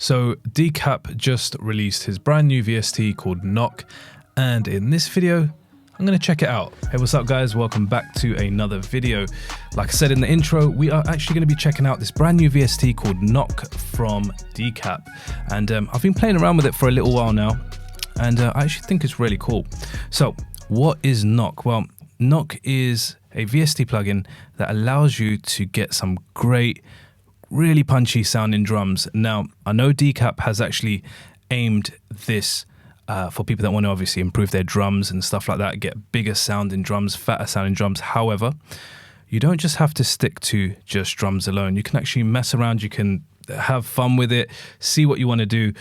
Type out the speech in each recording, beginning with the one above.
So Decap just released his brand new VST called Knock, and in this video I'm going to check it out. Hey, what's up guys, welcome back to another video. Like I said in the intro, we are actually going to be checking out this brand new VST called Knock from Decap, and I've been playing around with it for a little while now, and I actually think it's really cool. So what is Knock? Well, Knock is a VST plugin that allows you to get some great, really punchy sounding drums. Now, I know Decap has actually aimed this for people that want to obviously improve their drums and stuff like that, get bigger sounding drums, fatter sounding drums. However, you don't just have to stick to just drums alone. You can actually mess around, you can have fun with it, see what you want to do,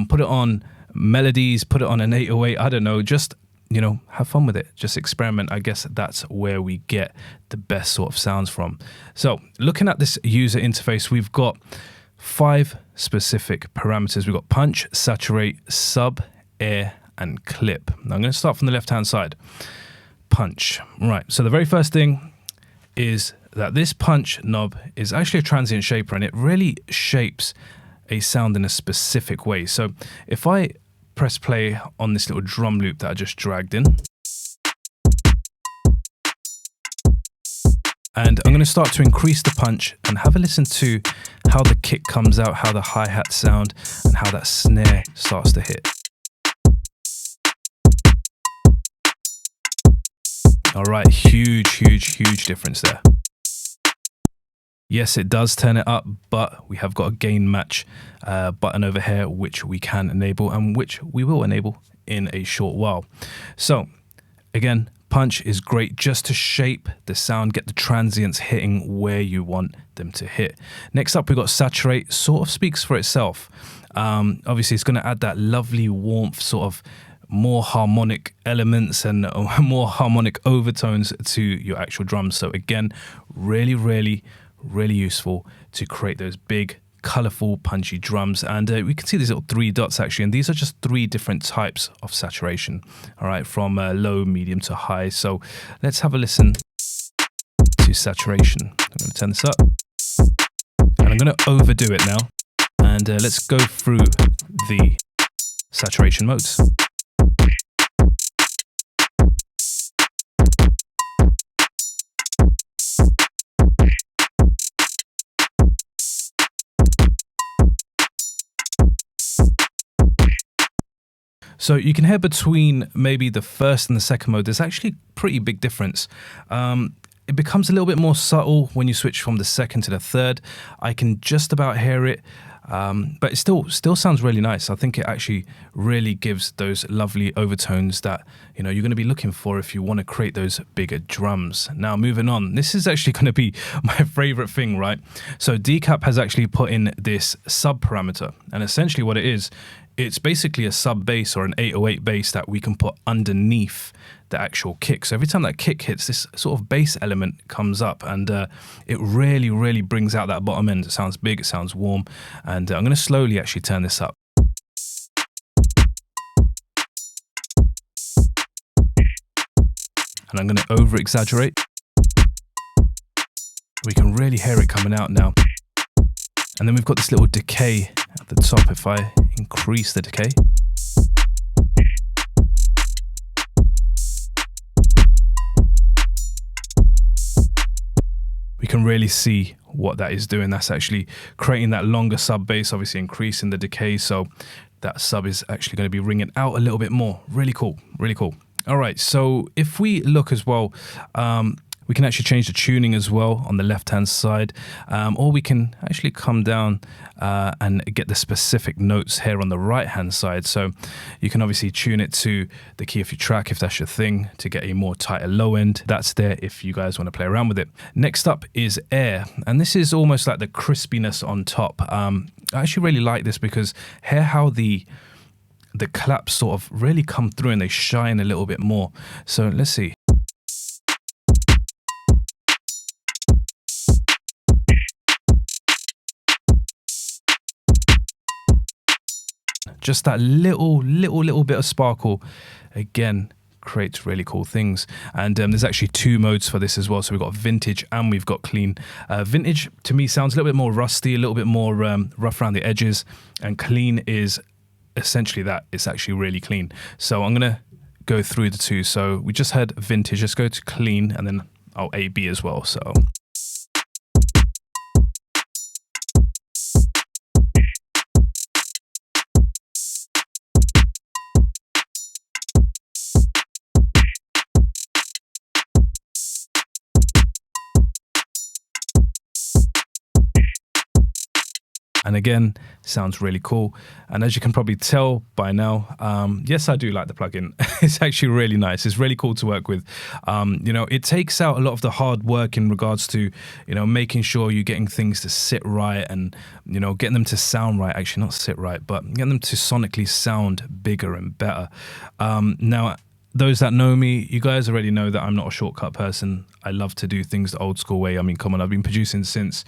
put it on melodies, put it on an 808, I don't know, just, you know, have fun with it, just experiment. I guess that's where we get the best sort of sounds from. So looking at this user interface, we've got 5 specific parameters. We've got punch, saturate, sub, air, and clip. Now I'm going to start from the left hand side. Punch. Right, so the very first thing is that this punch knob is actually a transient shaper, and it really shapes a sound in a specific way. So if I press play on this little drum loop that I just dragged in, and I'm going to start to increase the punch and have a listen to how the kick comes out, how the hi-hat sound, and how that snare starts to hit. All right, huge difference there. Yes, it does turn it up, but we have got a gain match button over here, which we can enable and which we will enable in a short while. So again, punch is great just to shape the sound, get the transients hitting where you want them to hit. Next up, we've got saturate. Sort of speaks for itself. Obviously, it's going to add that lovely warmth, sort of more harmonic elements and more harmonic overtones to your actual drums. So again, really useful to create those big, colorful, punchy drums. And we can see these little 3 dots actually, and these are just 3 different types of saturation. All right, from low, medium to high. So let's have a listen to saturation. I'm going to turn this up, and I'm going to overdo it now. And let's go through the saturation modes. So you can hear between maybe the first and the second mode, there's actually a pretty big difference. It becomes a little bit more subtle when you switch from the second to the third. I can just about hear it, but it still sounds really nice. I think it actually really gives those lovely overtones that, you know, you're going to be looking for if you want to create those bigger drums. Now, moving on, this is actually going to be my favorite thing, right? So Decap has actually put in this sub parameter, and essentially what it is, it's basically a sub bass or an 808 bass that we can put underneath the actual kick. So every time that kick hits, this sort of bass element comes up, and it really brings out that bottom end. It sounds big, it sounds warm, and I'm going to slowly actually turn this up. And I'm going to over exaggerate. We can really hear it coming out now. And then we've got this little decay at the top. If I increase the decay, we can really see what that is doing. That's actually creating that longer sub bass, obviously increasing the decay, so that sub is actually going to be ringing out a little bit more. Really cool. All right, so if we look as well, we can actually change the tuning as well on the left-hand side, or we can actually come down and get the specific notes here on the right-hand side. So you can obviously tune it to the key of your track if that's your thing, to get a more tighter low end. That's there if you guys want to play around with it. Next up is air, and this is almost like the crispiness on top. I actually really like this because hear how the claps sort of really come through and they shine a little bit more. So let's see. Just that little bit of sparkle, again, creates really cool things. And there's actually 2 modes for this as well. So we've got vintage and we've got clean. Vintage to me sounds a little bit more rusty, a little bit more rough around the edges, and clean is essentially that. It's actually really clean. So I'm gonna go through the 2. So we just had vintage, let's go to clean, and then I'll A/B as well. So and again, sounds really cool. And as you can probably tell by now, yes, I do like the plugin. It's actually really nice. It's really cool to work with. You know, it takes out a lot of the hard work in regards to, you know, making sure you're getting things to sit right and, you know, getting them to sound right. Actually, not sit right, but getting them to sonically sound bigger and better. Now, those that know me, you guys already know that I'm not a shortcut person. I love to do things the old school way. I mean, come on, I've been producing since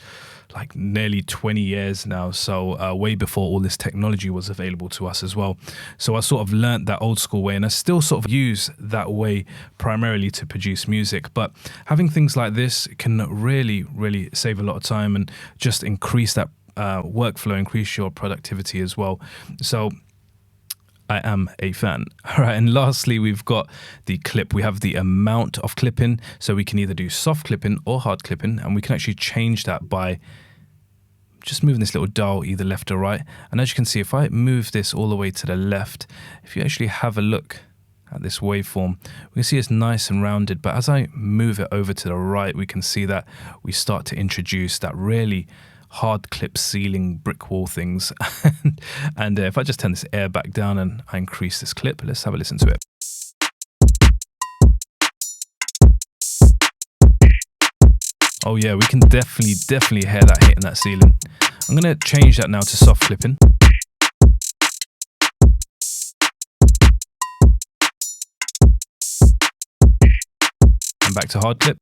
like nearly 20 years now, so way before all this technology was available to us as well. So I sort of learnt that old school way, and I still sort of use that way primarily to produce music. But having things like this can really, really save a lot of time and just increase that workflow, increase your productivity as well. So I am a fan. All right, and lastly, we've got the clip. We have the amount of clipping, so we can either do soft clipping or hard clipping, and we can actually change that by just moving this little dial either left or right. And as you can see, if I move this all the way to the left, if you actually have a look at this waveform, we can see it's nice and rounded, but as I move it over to the right, we can see that we start to introduce that really hard clip ceiling brick wall things. And if I just turn this air back down and I increase this clip, let's have a listen to it. Oh yeah, we can definitely hear that hitting that ceiling. I'm gonna change that now to soft clipping. And back to hard clip.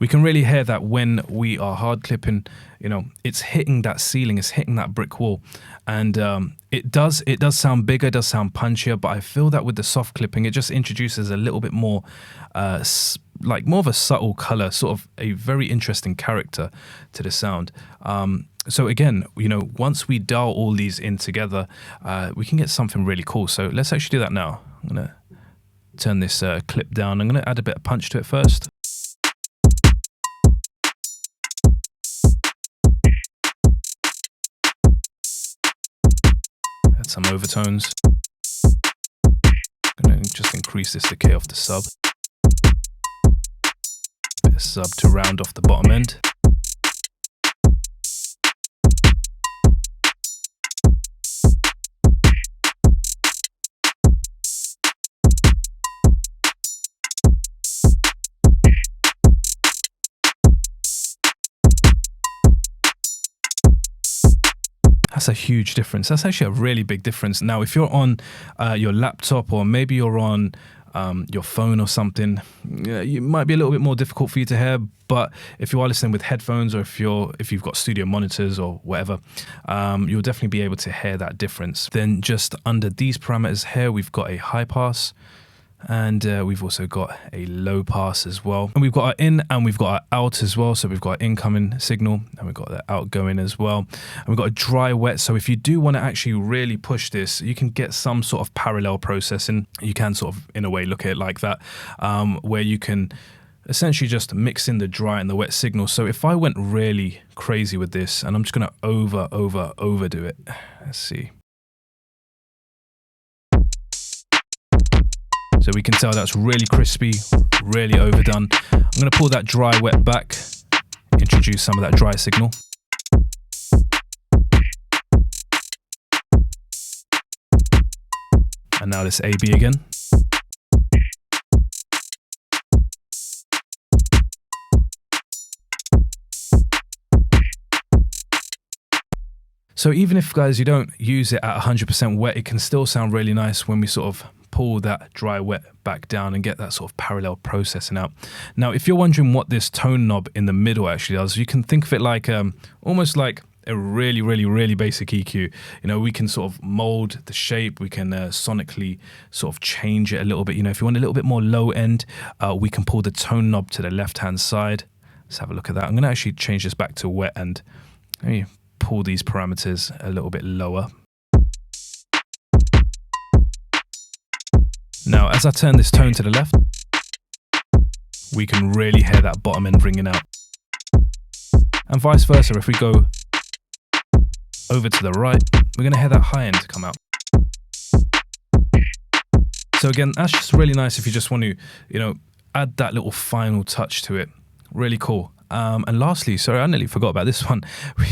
We can really hear that when we are hard clipping, you know, it's hitting that ceiling, it's hitting that brick wall. And it does sound bigger, it does sound punchier, but I feel that with the soft clipping, it just introduces a little bit more, like more of a subtle color, sort of a very interesting character to the sound. So again, you know, once we dial all these in together, we can get something really cool. So let's actually do that now. I'm gonna turn this clip down. I'm gonna add a bit of punch to it first. Add some overtones. I'm gonna just increase this decay off the sub. Bit of sub to round off the bottom end. That's a huge difference. That's actually a really big difference. Now, if you're on your laptop or maybe you're on your phone or something, it might be a little bit more difficult for you to hear. But if you are listening with headphones or if you've got studio monitors or whatever, you'll definitely be able to hear that difference. Then just under these parameters here, we've got a high pass. And we've also got a low pass as well. And we've got our in and we've got our out as well. So we've got our incoming signal and we've got the outgoing as well. And we've got a dry wet. So if you do want to actually really push this, you can get some sort of parallel processing. You can sort of, in a way, look at it like that, where you can essentially just mix in the dry and the wet signal. So if I went really crazy with this, and I'm just going to overdo it. Let's see. So we can tell that's really crispy, really overdone. I'm going to pull that dry wet back, introduce some of that dry signal. And now this AB again. So even if, guys, you don't use it at 100% wet, it can still sound really nice when we sort of pull that dry wet back down and get that sort of parallel processing out. Now, if you're wondering what this tone knob in the middle actually does, you can think of it like almost like a really basic EQ. You know, we can sort of mold the shape, we can sonically sort of change it a little bit. You know, if you want a little bit more low end, we can pull the tone knob to the left hand side. Let's have a look at that. I'm going to actually change this back to wet and let me pull these parameters a little bit lower. Now, as I turn this tone to the left, we can really hear that bottom end ringing out. And vice versa, if we go over to the right, we're going to hear that high end come out. So again, that's just really nice if you just want to, you know, add that little final touch to it. Really cool. And lastly, sorry, I nearly forgot about this one.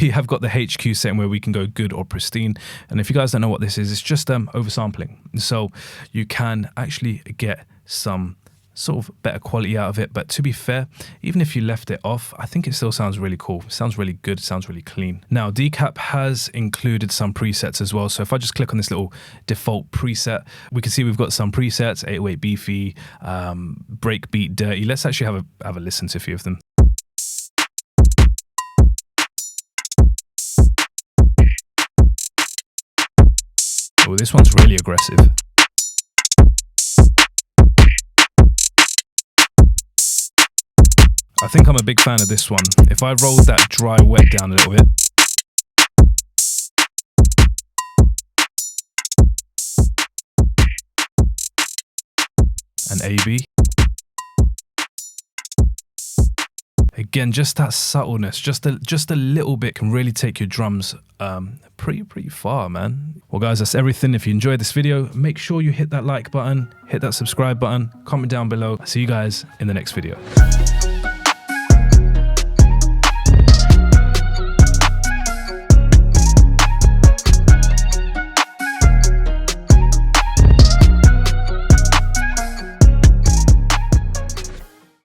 We have got the HQ setting where we can go good or pristine. And if you guys don't know what this is, it's just oversampling. So you can actually get some sort of better quality out of it. But to be fair, even if you left it off, I think it still sounds really cool. It sounds really good. It sounds really clean. Now, Decap has included some presets as well. So if I just click on this little default preset, we can see we've got some presets: 808 beefy, breakbeat dirty. Let's actually have a listen to a few of them. Oh, this one's really aggressive. I think I'm a big fan of this one. If I rolled that dry wet down a little bit. And AB. Again, just that subtleness, just a little bit can really take your drums pretty far, man. Well, guys, that's everything. If you enjoyed this video, make sure you hit that like button, hit that subscribe button, comment down below. I'll see you guys in the next video.